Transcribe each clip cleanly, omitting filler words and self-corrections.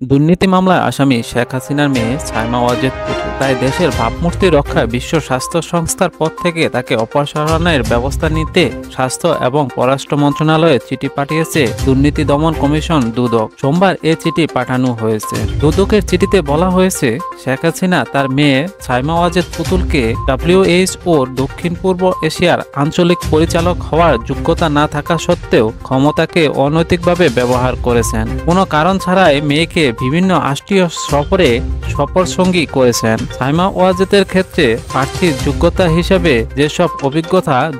দুর্নীতি মামলায় আসামি শেখ হাসিনার মেয়ে সাইমা ওয়াজেদ পুতুল তাই দেশের ভাবমূর্তি রক্ষায় বিশ্ব স্বাস্থ্য সংস্থার পদ থেকে তাকে অপসারণের ব্যবস্থা নিতে স্বাস্থ্য এবং পররাষ্ট্র মন্ত্রণালয়ে চিঠি পাঠিয়েছে দুর্নীতি দমন কমিশন দুদক। সোমবার এ চিঠি পাঠানো হয়েছে। দুদকের চিঠিতে বলা হয়েছে, শেখ হাসিনা তার মেয়ে সাইমা ওয়াজেদ পুতুলকে WHO দক্ষিণ পূর্ব এশিয়ার আঞ্চলিক পরিচালক হওয়ার যোগ্যতা না থাকা সত্ত্বেও ক্ষমতাকে অনৈতিকভাবে ব্যবহার করেছেন। কোনো কারণ ছাড়াই মেয়েকে বিভিন্ন রাষ্ট্রীয় সফর সঙ্গী করেছেন। সাইমা ওয়াজেদের ক্ষেত্রে প্রার্থীর যোগ্যতা হিসেবে যেসব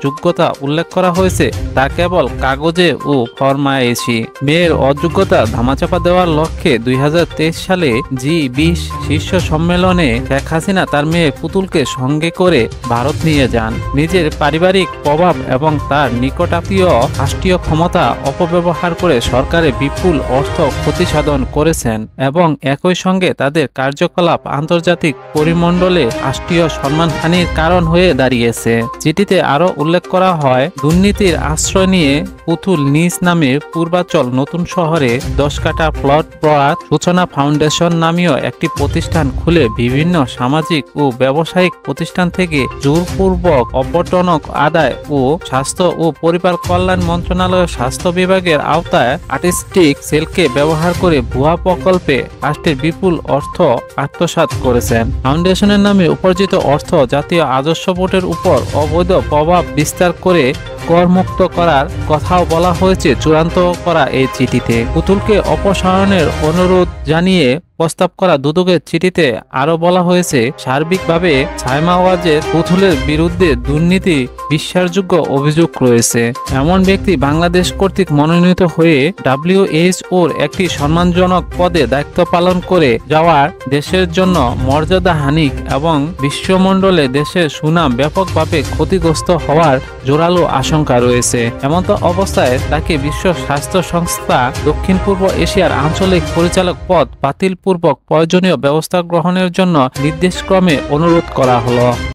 যোগ্যতা উল্লেখ করা হয়েছে তা কেবল কাগজে ও ফরমায়েশি। মেয়ের অযোগ্যতা ধামাচাপা দেওয়ার লক্ষ্যে 2023 সালে G20 শীর্ষ সম্মেলনে শেখ হাসিনা তার মেয়ে পুতুলকে সঙ্গে করে ভারত নিয়ে যান। নিজের পারিবারিক প্রভাব এবং তার নিকটাত্মীয় রাষ্ট্রীয় ক্ষমতা অপব্যবহার করে সরকারে বিপুল অর্থ ক্ষতি সাধন করেছেন এবং একই সঙ্গে তাদের কার্যকলাপ আন্তর্জাতিক পরিমণ্ডলে রাষ্ট্রীয় সম্মানহানির কারণ হয়ে দাঁড়িয়েছে। চিঠিতে আরও উল্লেখ করা হয়, দুর্নীতির আশ্রয় নিয়ে পুতুল নিজ নামে পূর্বাচল নতুন শহরে 10 কাঠা প্লট প্রয়াত সূচনা ফাউন্ডেশন নামীয় একটি প্রতিষ্ঠান খুলে বিভিন্ন সামাজিক ও ব্যবসায়িক প্রতিষ্ঠান থেকে জোরপূর্বক অবটনক আদায় ও স্বাস্থ্য ও পরিবার কল্যাণ মন্ত্রণালয়ের স্বাস্থ্য বিভাগের আওতায় আর্টিস্টিক সেলকে ব্যবহার করে ভুয়া প্রকল্পে রাষ্ট্রের বিপুল অর্থ আত্মসাৎ করেছেন। ফাউন্ডেশনের নামে উপার্জিত অর্থ জাতীয় আদর্শ বোর্ডের উপর অবৈধ প্রভাব বিস্তার করে করমুক্ত করার কথাও বলা হয়েছে চূড়ান্ত করা এই চিঠিতে। পুতুলকে অপসারণের অনুরোধ জানিয়ে প্রস্তাব করা দুদকের চিঠিতে আরও বলা হয়েছে, সার্বিকভাবে সাইমা ওয়াজেদ পুতুলের বিরুদ্ধে দুর্নীতি বিশ্বাসযোগ্য অভিযোগ রয়েছে। এমন ব্যক্তি বাংলাদেশ কর্তৃক মনোনীত হয়ে WHO একটি সম্মানজনক পদে দায়িত্ব পালন করে যাওয়ার দেশের জন্য মর্যাদাহানিক এবং বিশ্বমণ্ডলে দেশের সুনাম ব্যাপকভাবে ক্ষতিগ্রস্ত হওয়ার জোরালো আশঙ্কা রয়েছে। এমত অবস্থায় তাকে বিশ্ব স্বাস্থ্য সংস্থা দক্ষিণ পূর্ব এশিয়ার আঞ্চলিক পরিচালক পদ বাতিলপূর্বক প্রয়োজনীয় ব্যবস্থা গ্রহণের জন্য নির্দেশক্রমে অনুরোধ করা হলো।